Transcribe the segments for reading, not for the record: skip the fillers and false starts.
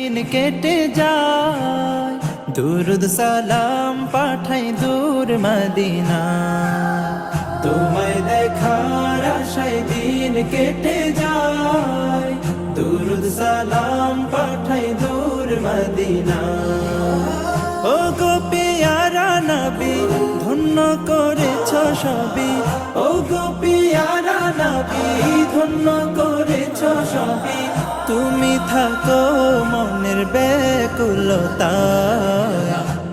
দিন কেটে যায়, দুরুদ সালাম পাঠাই দূর মদিনা। তোমায় দেখার আশায় দিন কেটে যায়, দুরুদ সালাম পাঠাই দূর মদিনা। ও গো পিয়ারা নবী, ধন্য করেছ সবই। ও গো পিয়ারা নবী, ধন্য করেছ সবই। তুমি থাকো মনের ব্যাকুলতা,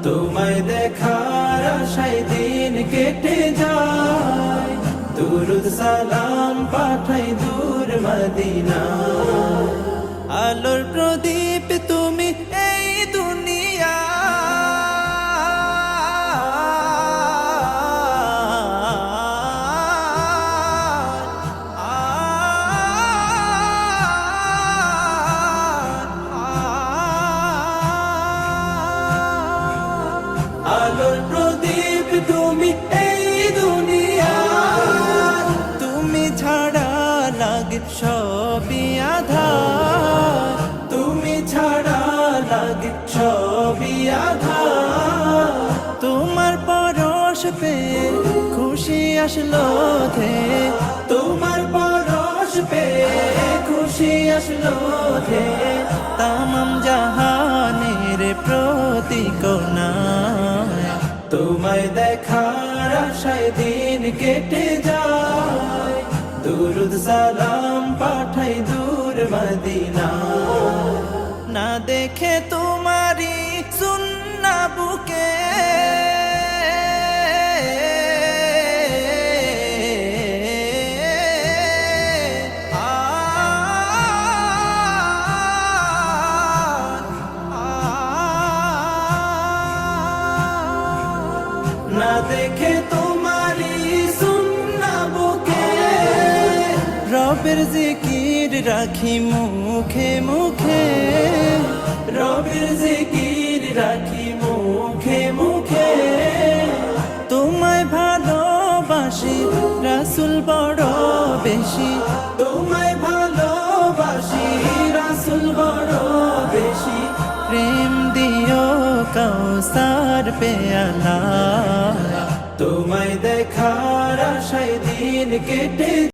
তোমায় দেখার আশায় দিন কেটে যায়, দুরুদ সালাম পাঠাই দূর মদিনা। আলোর প্রদীপ তুমি এই দুনিয়া, আলোর প্রদীপ তুমি এই দুনিয়া। তুমি ছাড়া লাগে সবই আঁধার, তুমি ছাড়া লাগে সবই আঁধার। তোমার পরশ পেয়ে খুশি আসলো ধে, তোমার পরশ পেয়ে খুশি আসলো ধে। তামাম জাহানের প্রতিকোণা, তোমায় দেখার আশায় দিন কেটে যায়, দুরুদ সালাম পাঠাই দূর মদিনা। না দেখে তোমারি সুন্নাহ বুকে, না দেখে তোমারি সুন্নাহ বুকে। রবের জিকির রাখি মুখে মুখে, রবের জিকির রাখি মুখে মুখে। তোমায় ভালোবাসি রাসূল বড় বেশি, তোমায় ভালোবাসি রাসূল বড় বেশি। প্রেম দিও কাউসার পেয়ালা, তোমায় দেখার আশায় দিন কেটে